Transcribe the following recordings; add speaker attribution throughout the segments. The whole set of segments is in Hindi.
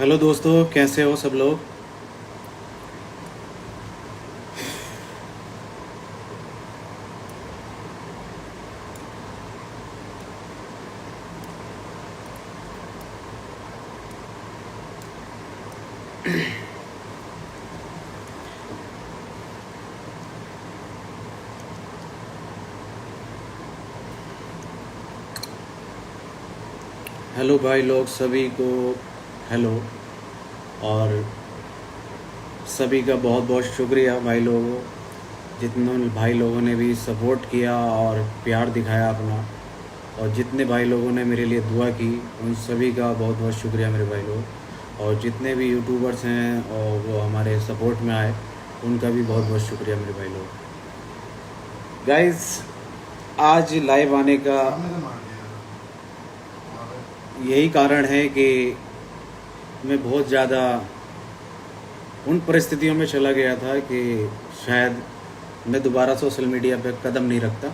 Speaker 1: हेलो दोस्तों, कैसे हो सब लोग। हेलो भाई लोग सभी को। हेलो। और सभी का बहुत बहुत शुक्रिया भाई लोगों, जितने भाई लोगों ने भी सपोर्ट किया और प्यार दिखाया अपना, और जितने भाई लोगों ने मेरे लिए दुआ की उन सभी का बहुत बहुत शुक्रिया मेरे भाई लोग। और जितने भी यूट्यूबर्स हैं और वो हमारे सपोर्ट में आए उनका भी बहुत बहुत शुक्रिया मेरे भाई लोग। गाइस, आज लाइव आने का यही कारण है कि मैं बहुत ज़्यादा उन परिस्थितियों में चला गया था कि शायद मैं दोबारा सोशल मीडिया पे कदम नहीं रखता,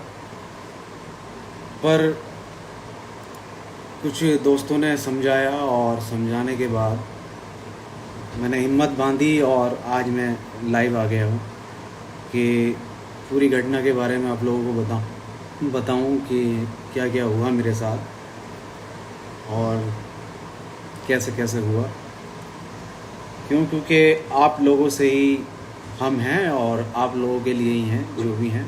Speaker 1: पर कुछ दोस्तों ने समझाया और समझाने के बाद मैंने हिम्मत बांधी और आज मैं लाइव आ गया हूँ कि पूरी घटना के बारे में आप लोगों को बताऊँ कि क्या क्या हुआ मेरे साथ और कैसे कैसे हुआ। क्योंकि आप लोगों से ही हम हैं और आप लोगों के लिए ही हैं जो भी हैं।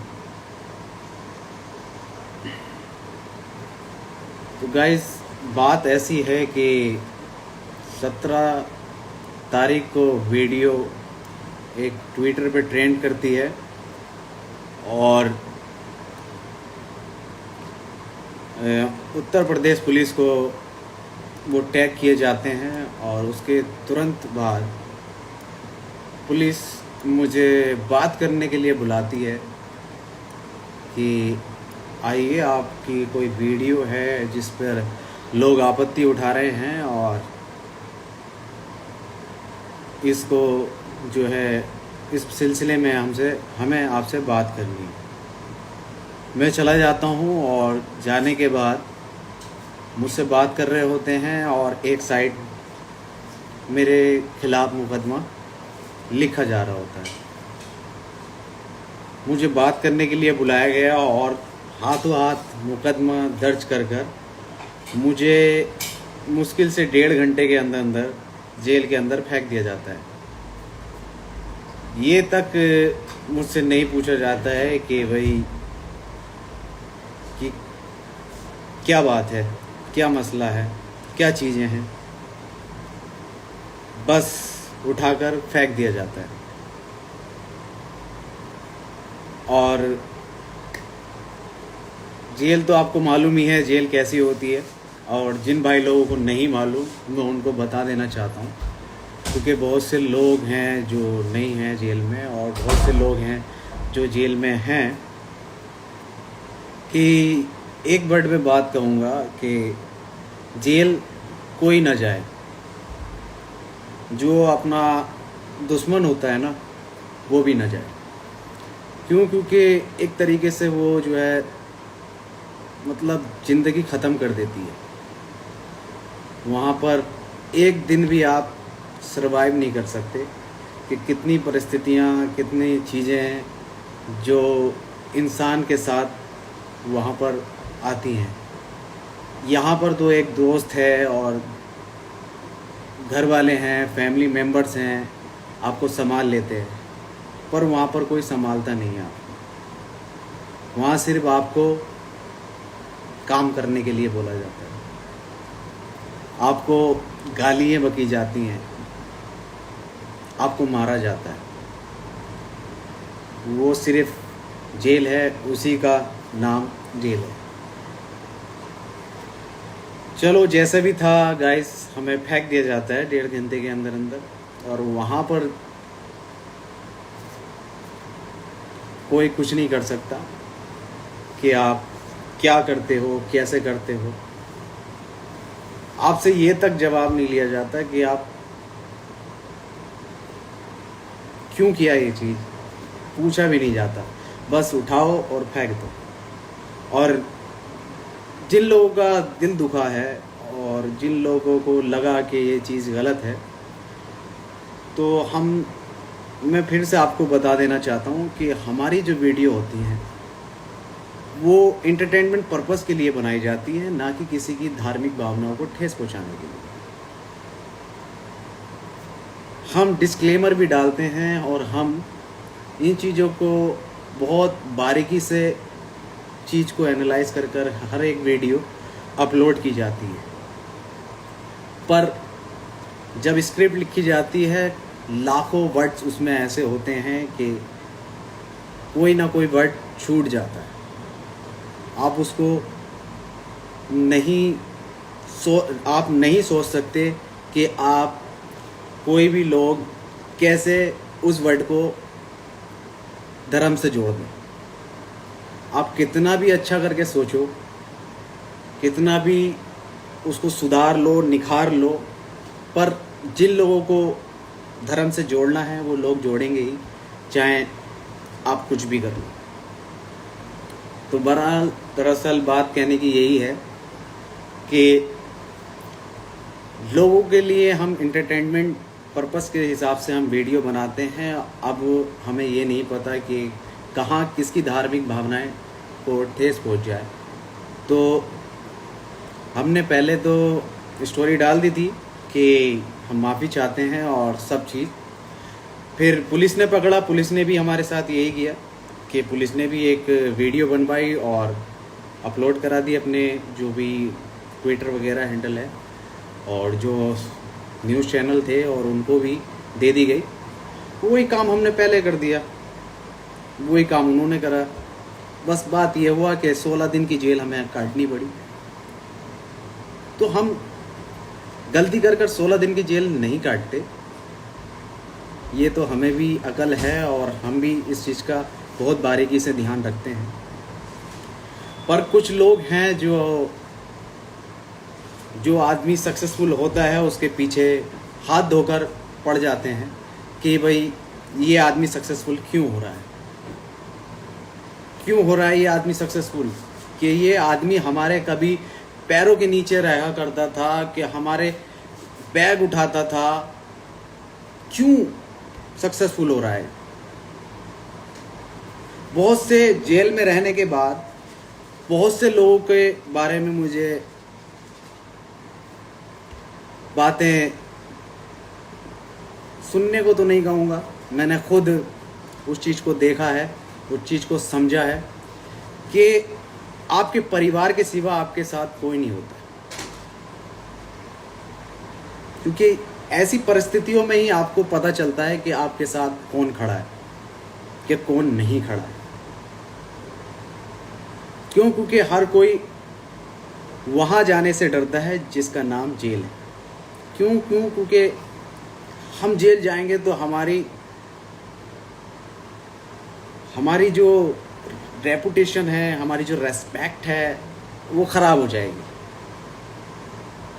Speaker 1: तो गाइस, बात ऐसी है कि 17 तारीख को वीडियो एक ट्विटर पे ट्रेंड करती है और उत्तर प्रदेश पुलिस को वो टैग किए जाते हैं और उसके तुरंत बाद पुलिस मुझे बात करने के लिए बुलाती है कि आइए, आपकी कोई वीडियो है जिस पर लोग आपत्ति उठा रहे हैं और इसको जो है इस सिलसिले में हमें आपसे बात करनी है। मैं चला जाता हूँ और जाने के बाद मुझसे बात कर रहे होते हैं और एक साइड मेरे खिलाफ मुकदमा लिखा जा रहा होता है। मुझे बात करने के लिए बुलाया गया और हाथों हाथ मुकदमा दर्ज कर मुझे मुश्किल से 1.5 घंटे के अंदर जेल के अंदर फेंक दिया जाता है। ये तक मुझसे नहीं पूछा जाता है कि भाई कि क्या बात है, क्या मसला है, क्या चीज़ें हैं, बस उठाकर फेंक दिया जाता है। और जेल तो आपको मालूम ही है जेल कैसी होती है, और जिन भाई लोगों को नहीं मालूम मैं उनको बता देना चाहता हूँ, क्योंकि बहुत से लोग हैं जो नहीं हैं जेल में और बहुत से लोग हैं जो जेल में हैं। कि एक वर्ड में बात कहूँगा कि जेल कोई ना जाए, जो अपना दुश्मन होता है ना वो भी ना जाए। क्योंकि एक तरीके से वो जो है मतलब ज़िंदगी ख़त्म कर देती है। वहाँ पर एक दिन भी आप सरवाइव नहीं कर सकते कि कितनी परिस्थितियाँ, कितनी चीज़ें हैं जो इंसान के साथ वहाँ पर आती हैं। यहाँ पर तो एक दोस्त है और घर वाले हैं, फैमिली मेम्बर्स हैं, आपको संभाल लेते हैं, पर वहाँ पर कोई संभालता नहीं है आपको। वहाँ सिर्फ आपको काम करने के लिए बोला जाता है, आपको गालियाँ बकी जाती हैं, आपको मारा जाता है। वो सिर्फ जेल है, उसी का नाम जेल है। चलो, जैसे भी था गाइस, हमें फेंक दिया जाता है 1.5 घंटे के अंदर और वहाँ पर कोई कुछ नहीं कर सकता कि आप क्या करते हो, कैसे करते हो। आपसे ये तक जवाब नहीं लिया जाता कि आप क्यों किया ये चीज़, पूछा भी नहीं जाता, बस उठाओ और फेंक दो। और जिन लोगों का दिल दुखा है और जिन लोगों को लगा कि ये चीज़ गलत है, तो मैं फिर से आपको बता देना चाहता हूँ कि हमारी जो वीडियो होती हैं वो इंटरटेनमेंट पर्पस के लिए बनाई जाती है, ना कि किसी की धार्मिक भावनाओं को ठेस पहुँचाने के लिए। हम डिस्क्लेमर भी डालते हैं और हम इन चीज़ों को बहुत बारीकी से चीज़ को एनालाइज कर हर एक वीडियो अपलोड की जाती है। पर जब स्क्रिप्ट लिखी जाती है, लाखों वर्ड्स उसमें ऐसे होते हैं कि कोई ना कोई वर्ड छूट जाता है। आप उसको आप नहीं सोच सकते कि आप कोई भी लोग कैसे उस वर्ड को धर्म से जोड़ दें। आप कितना भी अच्छा करके सोचो, कितना भी उसको सुधार लो, निखार लो, पर जिन लोगों को धर्म से जोड़ना है वो लोग जोड़ेंगे ही, चाहे आप कुछ भी कर लो। तो बहरहाल दरअसल बात कहने की यही है कि लोगों के लिए हम इंटरटेनमेंट पर्पस के हिसाब से हम वीडियो बनाते हैं। अब हमें ये नहीं पता कि कहाँ किसकी धार्मिक भावनाएं को ठेस पहुंच जाए। तो हमने पहले तो स्टोरी डाल दी थी कि हम माफ़ी चाहते हैं और सब चीज़। फिर पुलिस ने पकड़ा, पुलिस ने भी हमारे साथ यही किया कि पुलिस ने भी एक वीडियो बनवाई और अपलोड करा दी अपने जो भी ट्विटर वगैरह हैंडल है, और जो न्यूज़ चैनल थे और उनको भी दे दी गई। वही काम हमने पहले कर दिया, वही काम उन्होंने करा। बस बात ये हुआ कि 16 दिन की जेल हमें काटनी पड़ी। तो हम गलती कर 16 दिन की जेल नहीं काटते, ये तो हमें भी अकल है और हम भी इस चीज़ का बहुत बारीकी से ध्यान रखते हैं। पर कुछ लोग हैं जो आदमी सक्सेसफुल होता है उसके पीछे हाथ धोकर पड़ जाते हैं कि भाई ये आदमी सक्सेसफुल क्यों हो रहा है, क्यों हो रहा है ये आदमी सक्सेसफुल, कि ये आदमी हमारे कभी पैरों के नीचे रहा करता था, कि हमारे बैग उठाता था, क्यों सक्सेसफुल हो रहा है। बहुत से जेल में रहने के बाद बहुत से लोगों के बारे में मुझे बातें सुनने को तो नहीं कहूँगा, मैंने खुद उस चीज़ को देखा है, उस चीज़ को समझा है कि आपके परिवार के सिवा आपके साथ कोई नहीं होता। क्योंकि ऐसी परिस्थितियों में ही आपको पता चलता है कि आपके साथ कौन खड़ा है कि कौन नहीं खड़ा है। क्यों? क्योंकि हर कोई वहाँ जाने से डरता है जिसका नाम जेल है। क्यों? क्योंकि हम जेल जाएंगे तो हमारी जो रेपुटेशन है, हमारी जो रेस्पेक्ट है, वो ख़राब हो जाएगी।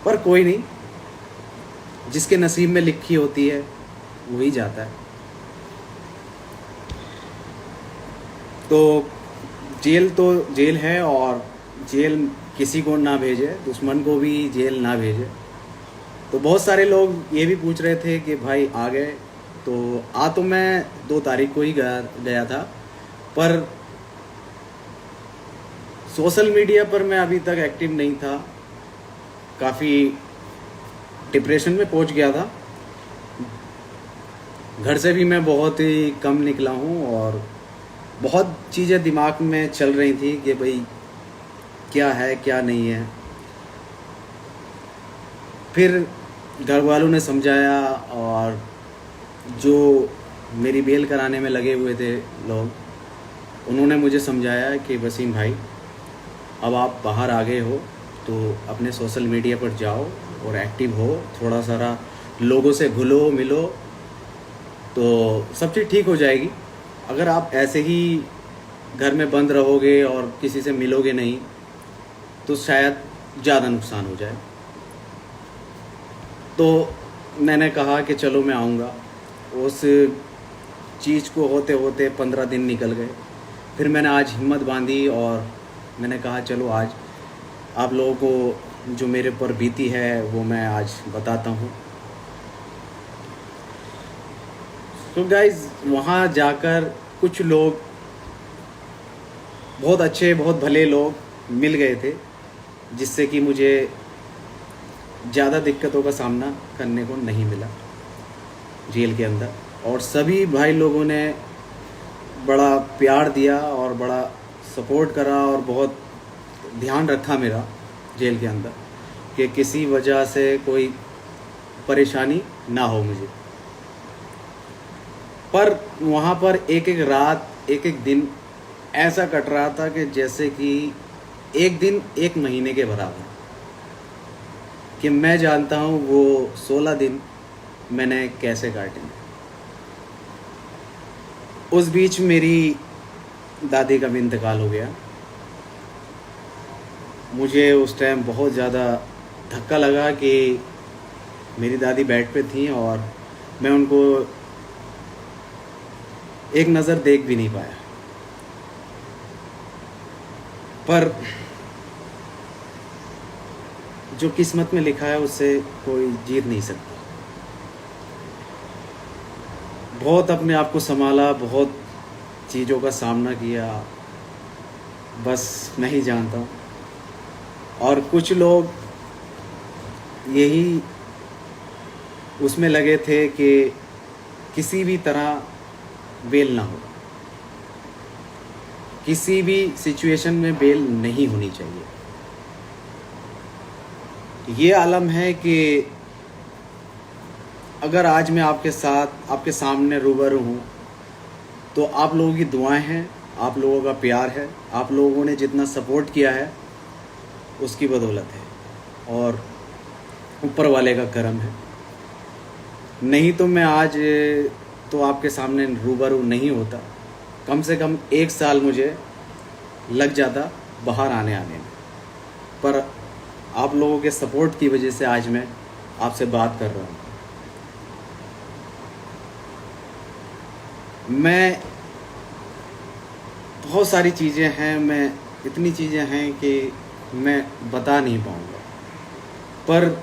Speaker 1: पर कोई नहीं, जिसके नसीब में लिखी होती है वही जाता है। तो जेल है, और जेल किसी को ना भेजे, दुश्मन को भी जेल ना भेजे। तो बहुत सारे लोग ये भी पूछ रहे थे कि भाई आ गए, तो मैं 2 तारीख को ही गया था, पर सोशल मीडिया पर मैं अभी तक एक्टिव नहीं था, काफ़ी डिप्रेशन में पहुंच गया था। घर से भी मैं बहुत ही कम निकला हूं और बहुत चीज़ें दिमाग में चल रही थी कि भाई क्या है क्या नहीं है। फिर घर वालों ने समझाया, और जो मेरी बेल कराने में लगे हुए थे लोग, उन्होंने मुझे समझाया कि वसीम भाई, अब आप बाहर आ गए हो तो अपने सोशल मीडिया पर जाओ और एक्टिव हो, थोड़ा सारा लोगों से घुलो मिलो तो सब चीज़ ठीक हो जाएगी। अगर आप ऐसे ही घर में बंद रहोगे और किसी से मिलोगे नहीं तो शायद ज़्यादा नुकसान हो जाए। तो मैंने कहा कि चलो मैं आऊँगा। उस चीज़ को होते होते 15 दिन निकल गए। फिर मैंने आज हिम्मत बांधी और मैंने कहा चलो आज आप लोगों को जो मेरे पर बीती है वो मैं आज बताता हूँ। तो गाइज वहाँ जाकर कुछ लोग, बहुत अच्छे बहुत भले लोग मिल गए थे, जिससे कि मुझे ज़्यादा दिक्कतों का सामना करने को नहीं मिला जेल के अंदर। और सभी भाई लोगों ने बड़ा प्यार दिया और बड़ा सपोर्ट करा और बहुत ध्यान रखा मेरा जेल के अंदर, कि किसी वजह से कोई परेशानी ना हो मुझे। पर वहाँ पर एक एक रात, एक एक दिन ऐसा कट रहा था कि जैसे कि एक दिन एक महीने के बराबर, कि मैं जानता हूँ वो 16 दिन मैंने कैसे काटे। उस बीच मेरी दादी का भी इंतकाल हो गया। मुझे उस टाइम बहुत ज़्यादा धक्का लगा कि मेरी दादी बेड पे थी और मैं उनको एक नज़र देख भी नहीं पाया। पर जो किस्मत में लिखा है उससे कोई जीत नहीं सकता। बहुत अपने आप को संभाला, बहुत चीज़ों का सामना किया, बस मैं ही जानता हूँ। और कुछ लोग यही उसमें लगे थे कि किसी भी तरह बेल ना हो, किसी भी सिचुएशन में बेल नहीं होनी चाहिए। ये आलम है कि अगर आज मैं आपके साथ, आपके सामने रूबरू हूँ, तो आप लोगों की दुआएं हैं, आप लोगों का प्यार है, आप लोगों ने जितना सपोर्ट किया है उसकी बदौलत है और ऊपर वाले का करम है। नहीं तो मैं आज तो आपके सामने रूबरू नहीं होता। कम से कम 1 साल मुझे लग जाता बाहर आने में। पर आप लोगों के सपोर्ट की वजह से आज मैं आपसे बात कर रहा हूँ। मैं बहुत सारी चीज़ें हैं, मैं इतनी चीज़ें हैं कि मैं बता नहीं पाऊँगा। पर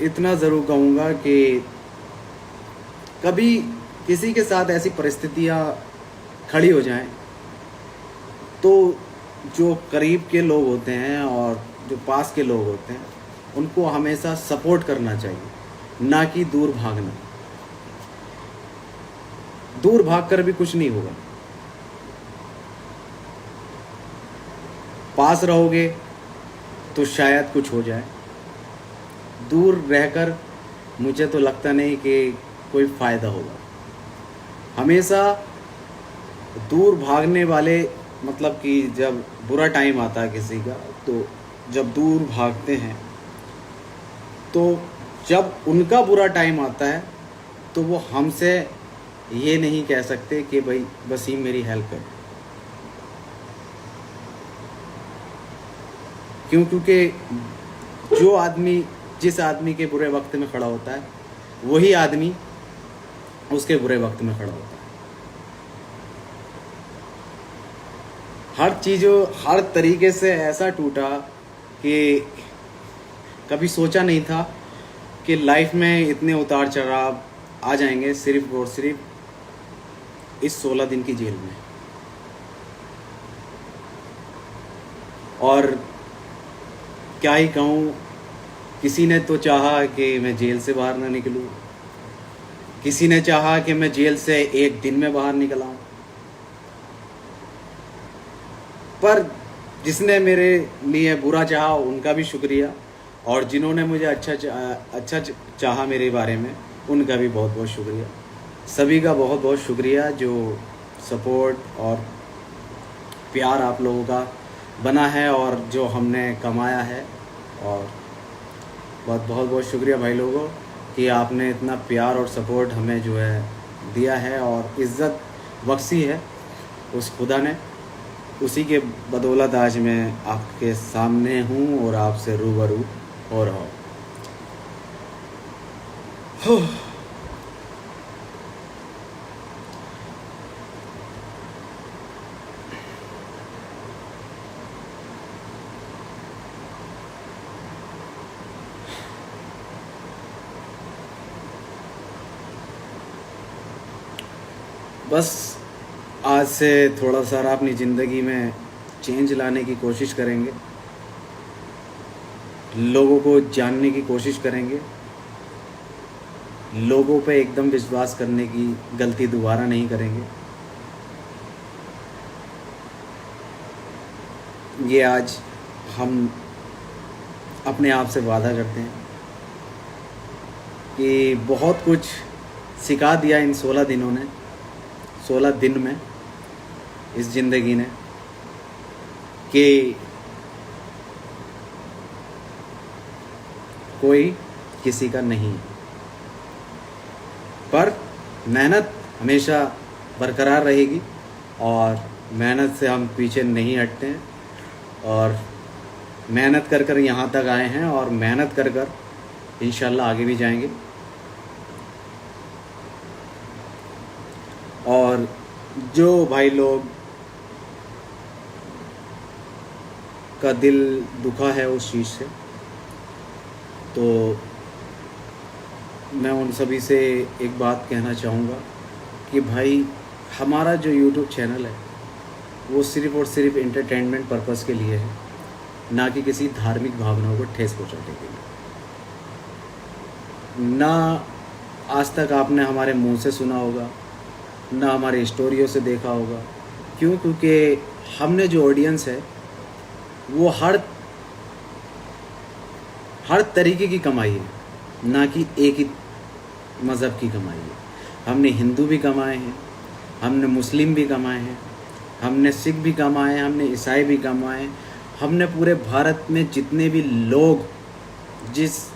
Speaker 1: इतना ज़रूर कहूँगा कि कभी किसी के साथ ऐसी परिस्थितियाँ खड़ी हो जाएं, तो जो करीब के लोग होते हैं और जो पास के लोग होते हैं उनको हमेशा सपोर्ट करना चाहिए, ना कि दूर भागना। दूर भागकर भी कुछ नहीं होगा। पास रहोगे तो शायद कुछ हो जाए। दूर रहकर मुझे तो लगता नहीं कि कोई फ़ायदा होगा। हमेशा दूर भागने वाले, मतलब कि जब बुरा टाइम आता है किसी का, तो जब दूर भागते हैं तो जब उनका बुरा टाइम आता है तो वो हमसे ये नहीं कह सकते कि भाई वसीम मेरी हेल्प कर। क्योंकि जो आदमी जिस आदमी के बुरे वक्त में खड़ा होता है वही आदमी उसके बुरे वक्त में खड़ा होता है। हर चीज़ों, हर तरीके से ऐसा टूटा कि कभी सोचा नहीं था कि लाइफ में इतने उतार चढ़ाव आ जाएंगे सिर्फ और सिर्फ इस 16 दिन की जेल में। और क्या ही कहूँ, किसी ने तो चाहा कि मैं जेल से बाहर ना निकलूँ, किसी ने चाहा कि मैं जेल से 1 दिन में बाहर निकल आऊँ। पर जिसने मेरे लिए बुरा चाहा उनका भी शुक्रिया, और जिन्होंने मुझे अच्छा चाहा मेरे बारे में उनका भी बहुत बहुत शुक्रिया। सभी का बहुत बहुत शुक्रिया जो सपोर्ट और प्यार आप लोगों का बना है और जो हमने कमाया है। और बहुत बहुत शुक्रिया भाई लोगों कि आपने इतना प्यार और सपोर्ट हमें जो है दिया है और इज़्ज़त बख्शी है उस खुदा ने। उसी के बदौलत आज मैं आपके सामने हूँ और आपसे रूबरू हो रहा हूँ। बस आज से थोड़ा सा अपनी ज़िंदगी में चेंज लाने की कोशिश करेंगे, लोगों को जानने की कोशिश करेंगे, लोगों पे एकदम विश्वास करने की गलती दोबारा नहीं करेंगे। ये आज हम अपने आप से वादा करते हैं कि बहुत कुछ सिखा दिया इन 16 दिनों ने, 16 दिन में इस ज़िंदगी ने, कि कोई किसी का नहीं, पर मेहनत हमेशा बरकरार रहेगी और मेहनत से हम पीछे नहीं हटते हैं और मेहनत कर कर यहाँ तक आए हैं और मेहनत कर कर इंशाल्लाह आगे भी जाएंगे। और जो भाई लोग का दिल दुखा है उस चीज़ से, तो मैं उन सभी से एक बात कहना चाहूँगा कि भाई हमारा जो YouTube चैनल है वो सिर्फ़ और सिर्फ एंटरटेनमेंट पर्पस के लिए है, ना कि किसी धार्मिक भावनाओं को ठेस पहुँचाने के लिए। ना आज तक आपने हमारे मुंह से सुना होगा, ना हमारे स्टोरियों से देखा होगा। क्यों? क्योंकि हमने जो ऑडियंस है वो हर तरीके की कमाई है, ना कि एक ही मज़हब की कमाई है। हमने हिंदू भी कमाए हैं, हमने मुस्लिम भी कमाए हैं, हमने सिख भी कमाए हैं, हमने ईसाई भी कमाए हैं। हमने पूरे भारत में जितने भी लोग जिस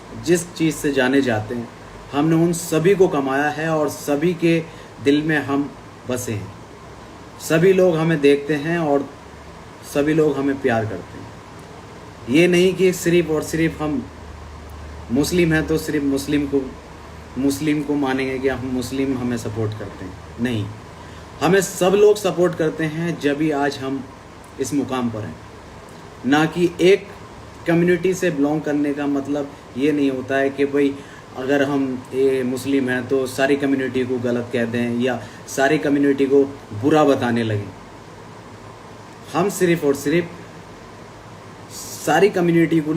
Speaker 1: चीज़ से जाने जाते हैं, हमने उन सभी को कमाया है और सभी के दिल में हम बसे हैं। सभी लोग हमें देखते हैं और सभी लोग हमें प्यार करते हैं। ये नहीं कि सिर्फ़ और सिर्फ हम मुस्लिम हैं तो सिर्फ मुस्लिम को मानेंगे कि हम मुस्लिम हमें सपोर्ट करते हैं। नहीं, हमें सब लोग सपोर्ट करते हैं जब भी आज हम इस मुकाम पर हैं। ना कि एक कम्युनिटी से बिलोंग करने का मतलब ये नहीं होता है कि भाई अगर हम ये मुस्लिम हैं तो सारी कम्युनिटी को गलत कह दें या सारी कम्युनिटी को बुरा बताने लगें। हम सिर्फ़ और सिर्फ सारी कम्युनिटी को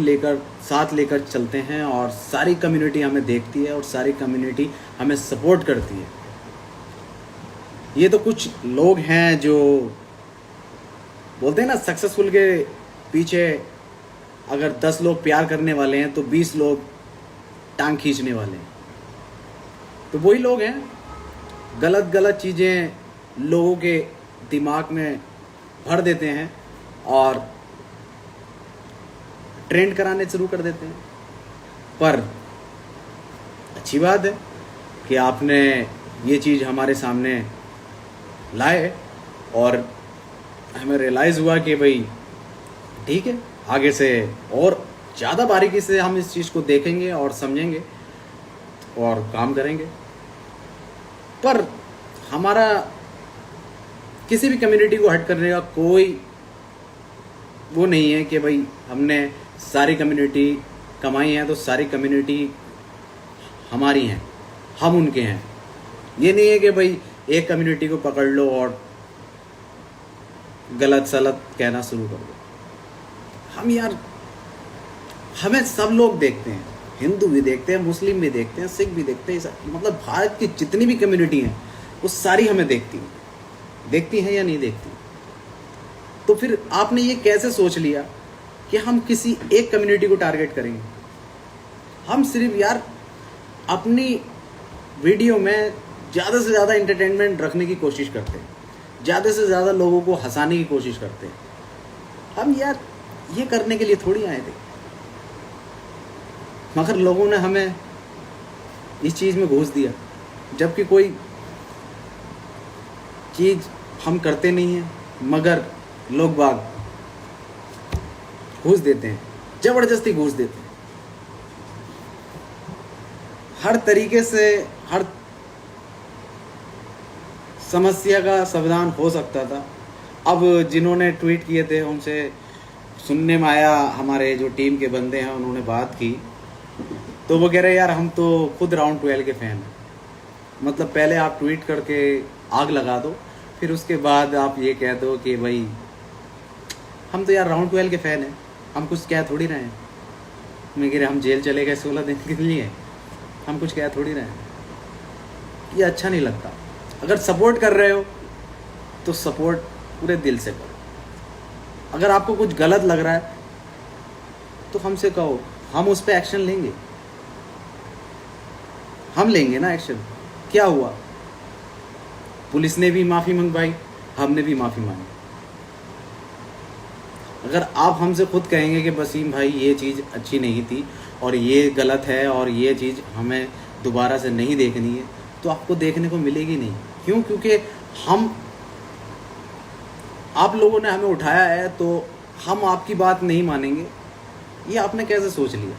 Speaker 1: साथ लेकर चलते हैं और सारी कम्युनिटी हमें देखती है और सारी कम्युनिटी हमें सपोर्ट करती है। ये तो कुछ लोग हैं जो बोलते हैं ना, सक्सेसफुल के पीछे अगर 10 लोग प्यार करने वाले हैं तो 20 लोग टांग खींचने वाले हैं। तो वही लोग हैं, गलत चीज़ें लोगों के दिमाग में भर देते हैं और ट्रेंड कराने शुरू कर देते हैं। पर अच्छी बात है कि आपने ये चीज़ हमारे सामने लाए और हमें रियलाइज़ हुआ कि भाई ठीक है, आगे से और ज़्यादा बारीकी से हम इस चीज़ को देखेंगे और समझेंगे और काम करेंगे। पर हमारा किसी भी कम्युनिटी को हट करने का कोई वो नहीं है कि भाई हमने सारी कम्युनिटी कमाई है तो सारी कम्युनिटी हमारी हैं, हम उनके हैं। ये नहीं है कि भाई एक कम्युनिटी को पकड़ लो और गलत सलत कहना शुरू कर दो। हमें सब लोग देखते हैं, हिंदू भी देखते हैं, मुस्लिम भी देखते हैं, सिख भी देखते हैं, मतलब भारत की जितनी भी कम्युनिटी हैं वो सारी हमें देखती हैं या नहीं देखती। तो फिर आपने ये कैसे सोच लिया कि हम किसी एक कम्युनिटी को टारगेट करेंगे? हम सिर्फ अपनी वीडियो में ज़्यादा से ज़्यादा एंटरटेनमेंट रखने की कोशिश करते हैं, ज़्यादा से ज़्यादा लोगों को हंसाने की कोशिश करते हैं। हम ये करने के लिए थोड़ी आए थे, मगर लोगों ने हमें इस चीज़ में घुस दिया, जबकि कोई चीज़ हम करते नहीं हैं, मगर लोग बाग घूस देते हैं, ज़बरदस्ती घूस देते हैं। हर तरीके से हर समस्या का समाधान हो सकता था। अब जिन्होंने ट्वीट किए थे उनसे सुनने में आया, हमारे जो टीम के बंदे हैं उन्होंने बात की, तो वो कह रहे यार हम तो खुद राउंड 12 के फ़ैन हैं। मतलब पहले आप ट्वीट करके आग लगा दो, फिर उसके बाद आप ये कह दो कि भाई हम तो यार राउंड 12 के फ़ैन हैं, हम कुछ कह थोड़ी रहे हैं। मैं कह रहे हम जेल चले गए 16 दिन के लिए, हम कुछ कह थोड़ी रहे हैं। ये अच्छा नहीं लगता। अगर सपोर्ट कर रहे हो तो सपोर्ट पूरे दिल से करो। अगर आपको कुछ गलत लग रहा है तो हमसे कहो, हम उस पर एक्शन लेंगे, हम लेंगे ना एक्शन। क्या हुआ, पुलिस ने भी माफ़ी मंगवाई, हमने भी माफ़ी मांगी। अगर आप हमसे खुद कहेंगे कि वसीम भाई ये चीज़ अच्छी नहीं थी और ये गलत है और ये चीज़ हमें दोबारा से नहीं देखनी है, तो आपको देखने को मिलेगी नहीं। क्यों? क्योंकि हम, आप लोगों ने हमें उठाया है तो हम आपकी बात नहीं मानेंगे, ये आपने कैसे सोच लिया?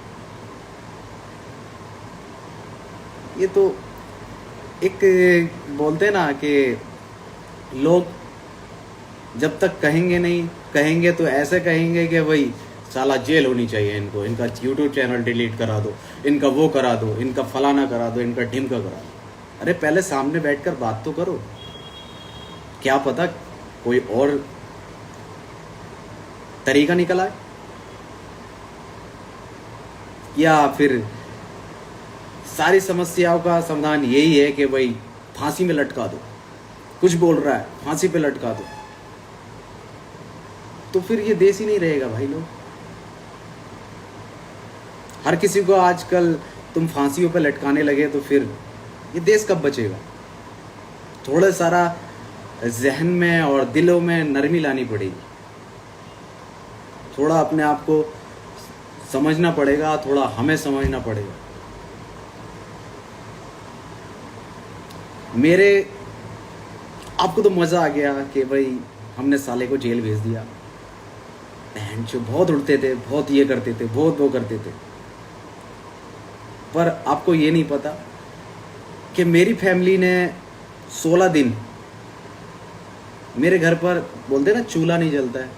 Speaker 1: ये तो एक बोलते हैं ना कि लोग जब तक कहेंगे नहीं, कहेंगे तो ऐसे कहेंगे कि भाई साला जेल होनी चाहिए इनको, इनका यूट्यूब चैनल डिलीट करा दो, इनका वो करा दो, इनका फलाना करा दो, इनका ढिमका करा दो। अरे पहले सामने बैठकर बात तो करो। क्या पता कोई और तरीका निकल आए, या फिर सारी समस्याओं का समाधान यही है कि भाई फांसी में लटका दो, कुछ बोल रहा है फांसी पे लटका दो। तो फिर ये देश ही नहीं रहेगा भाई। लोग, हर किसी को आजकल तुम फांसियों पे लटकाने लगे तो फिर ये देश कब बचेगा? थोड़ा सारा जहन में और दिलों में नरमी लानी पड़ेगी, थोड़ा अपने आप को समझना पड़ेगा, थोड़ा हमें समझना पड़ेगा। मेरे आपको तो मज़ा आ गया कि भाई हमने साले को जेल भेज दिया, बहन जो बहुत उड़ते थे, बहुत ये करते थे, बहुत वो करते थे। पर आपको ये नहीं पता कि मेरी फैमिली ने 16 दिन मेरे घर पर, बोलते ना चूल्हा नहीं जलता है,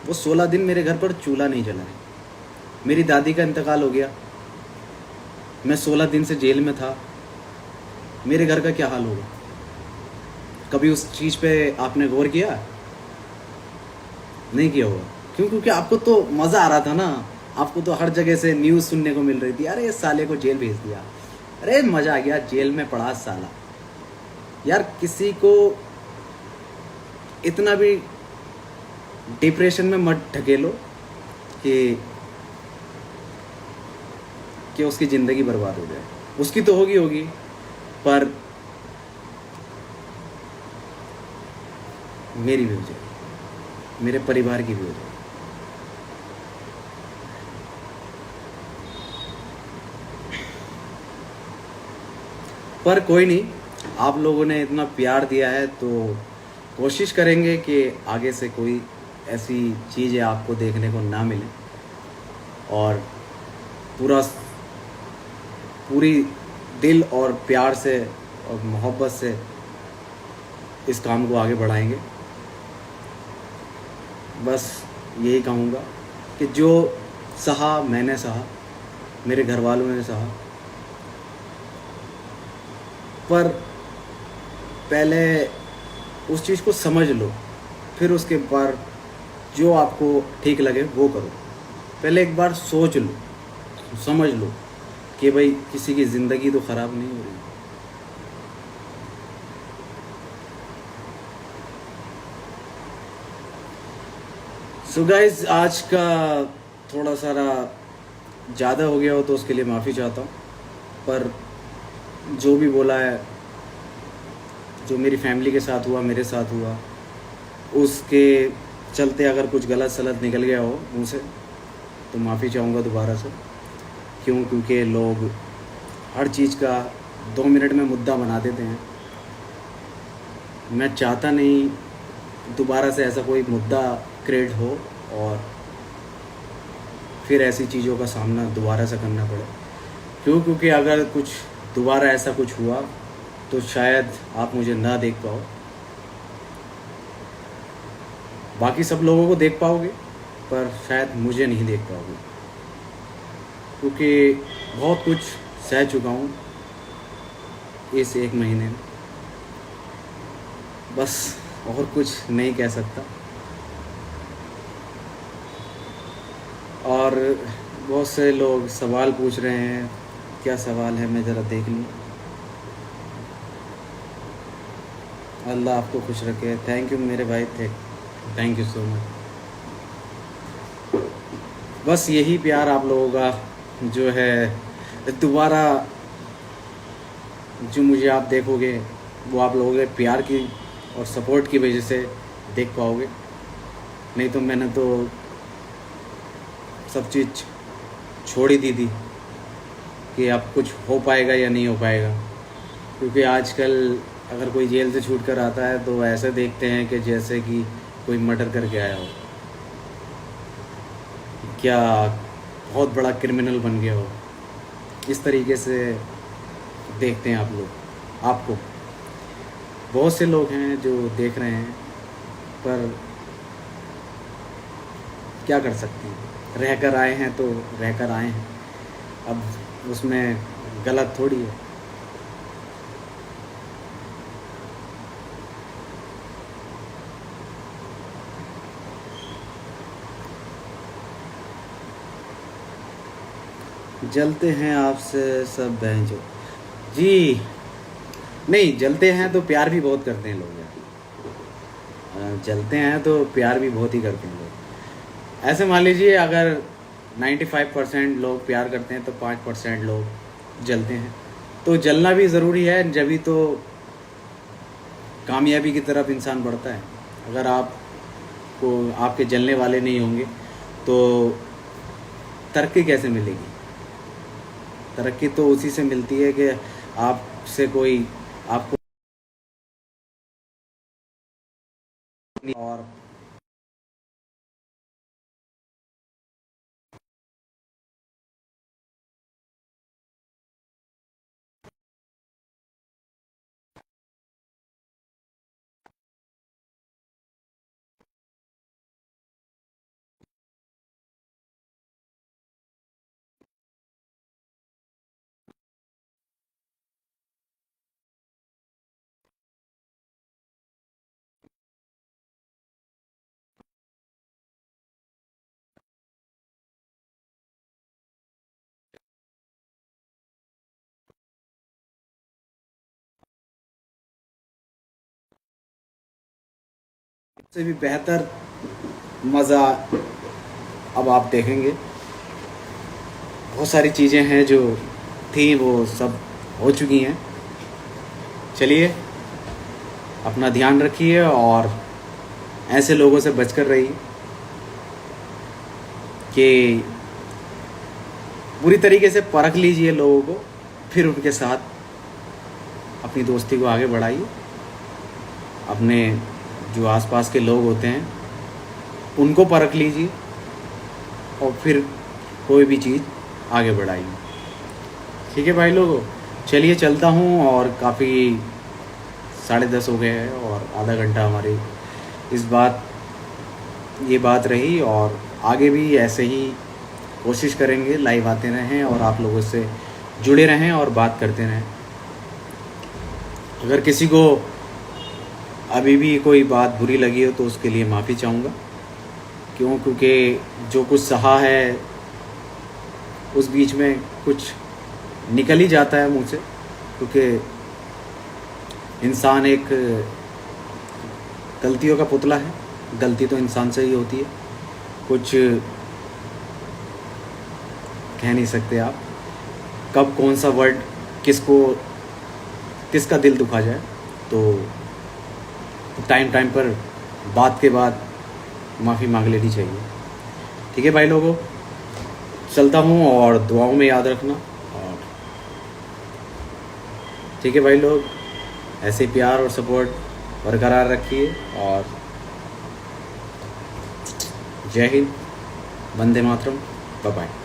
Speaker 1: वो 16 दिन मेरे घर पर चूल्हा नहीं जला है। मेरी दादी का इंतकाल हो गया, मैं 16 दिन से जेल में था। मेरे घर का क्या हाल होगा? कभी उस चीज़ पे आपने गौर किया? नहीं किया होगा। क्यों? क्योंकि आपको तो मज़ा आ रहा था ना, आपको तो हर जगह से न्यूज़ सुनने को मिल रही थी, अरे इस साले को जेल भेज दिया, अरे मज़ा आ गया, जेल में पड़ा साला। यार किसी को इतना भी डिप्रेशन में मत ढकेलो कि उसकी ज़िंदगी बर्बाद हो जाए। उसकी तो होगी, पर मेरी भी हो जाए, मेरे परिवार की भी हो जाए। पर कोई नहीं, आप लोगों ने इतना प्यार दिया है तो कोशिश करेंगे कि आगे से कोई ऐसी चीज़ें आपको देखने को ना मिले, और पूरी दिल और प्यार से और मोहब्बत से इस काम को आगे बढ़ाएंगे। बस यही कहूँगा कि जो सहा मैंने सहा, मेरे घर वालों ने सहा, पर पहले उस चीज़ को समझ लो, फिर उसके बाद जो आपको ठीक लगे वो करो। पहले एक बार सोच लो, समझ लो कि भाई किसी की ज़िंदगी तो ख़राब नहीं हो रही। सो गाइस, आज का थोड़ा सारा ज़्यादा हो गया हो तो उसके लिए माफ़ी चाहता हूँ, पर जो भी बोला है, जो मेरी फैमिली के साथ हुआ, मेरे साथ हुआ, उसके चलते अगर कुछ गलत सलत निकल गया हो मुँह से तो माफ़ी चाहूँगा दोबारा से। क्यों? क्योंकि लोग हर चीज़ का 2 मिनट में मुद्दा बना देते हैं। मैं चाहता नहीं दोबारा से ऐसा कोई मुद्दा क्रिएट हो और फिर ऐसी चीज़ों का सामना दोबारा से करना पड़े। क्यों? क्योंकि अगर कुछ दोबारा ऐसा कुछ हुआ तो शायद आप मुझे ना देख पाओ, बाकी सब लोगों को देख पाओगे पर शायद मुझे नहीं देख पाओगे, क्योंकि बहुत कुछ सह चुका हूँ इस 1 महीने में। बस और कुछ नहीं कह सकता। और बहुत से लोग सवाल पूछ रहे हैं, क्या सवाल है मैं ज़रा देख लूँ। अल्लाह आपको खुश रखे। थैंक यू मेरे भाई, थैंक यू सो मच। बस यही प्यार आप लोगों का जो है दोबारा जो मुझे आप देखोगे वो आप लोगों के प्यार की और सपोर्ट की वजह से देख पाओगे। नहीं तो मैंने तो सब चीज़ छोड़ ही दी थी कि अब कुछ हो पाएगा या नहीं हो पाएगा। क्योंकि आजकल अगर कोई जेल से छूट कर आता है तो ऐसे देखते हैं कि जैसे कि कोई मर्डर करके आया हो, क्या बहुत बड़ा क्रिमिनल बन गया हो, इस तरीके से देखते हैं आप लोग आपको। बहुत से लोग हैं जो देख रहे हैं, पर क्या कर सकते हैं, रहकर आए हैं तो रहकर आए हैं, अब उसमें गलत थोड़ी है। जलते हैं आपसे सब बहन जो जी। नहीं, जलते हैं तो प्यार भी बहुत करते हैं लोग यार। जलते हैं तो प्यार भी बहुत ही करते हैं लोग। ऐसे मान लीजिए अगर 95% लोग प्यार करते हैं तो 5% लोग जलते हैं। तो जलना भी ज़रूरी है, जभी तो कामयाबी की तरफ इंसान बढ़ता है। अगर आपको आपके जलने वाले नहीं होंगे तो तरक्की कैसे मिलेगी? तरक्की तो उसी से मिलती है कि आपसे कोई आपको और से भी बेहतर मज़ा अब आप देखेंगे। बहुत सारी चीज़ें हैं जो थी वो सब हो चुकी हैं। चलिए, अपना ध्यान रखिए और ऐसे लोगों से बचकर रहिए कि पूरी तरीके से परख लीजिए लोगों को, फिर उनके साथ अपनी दोस्ती को आगे बढ़ाइए। अपने जो आसपास के लोग होते हैं उनको परख लीजिए और फिर कोई भी चीज़ आगे बढ़ाइए। ठीक है भाई लोगों, चलिए चलता हूँ। और काफ़ी 10:30 हो गए हैं और आधा घंटा हमारी ये बात रही। और आगे भी ऐसे ही कोशिश करेंगे, लाइव आते रहें और आप लोगों से जुड़े रहें और बात करते रहें। अगर किसी को अभी भी कोई बात बुरी लगी हो तो उसके लिए माफ़ी चाहूँगा। क्योंकि जो कुछ सहा है उस बीच में कुछ निकल ही जाता है मुँह से। क्योंकि इंसान एक गलतियों का पुतला है, गलती तो इंसान से ही होती है। कुछ कह नहीं सकते आप कब कौन सा वर्ड किसका दिल दुखा जाए। तो टाइम पर बात के बाद माफ़ी मांग लेनी चाहिए। ठीक है भाई लोगों, चलता हूँ और दुआओं में याद रखना। और ठीक है भाई लोग, ऐसे प्यार और सपोर्ट बरकरार रखिए। और जय हिंद, वंदे मातरम, बाय बाय।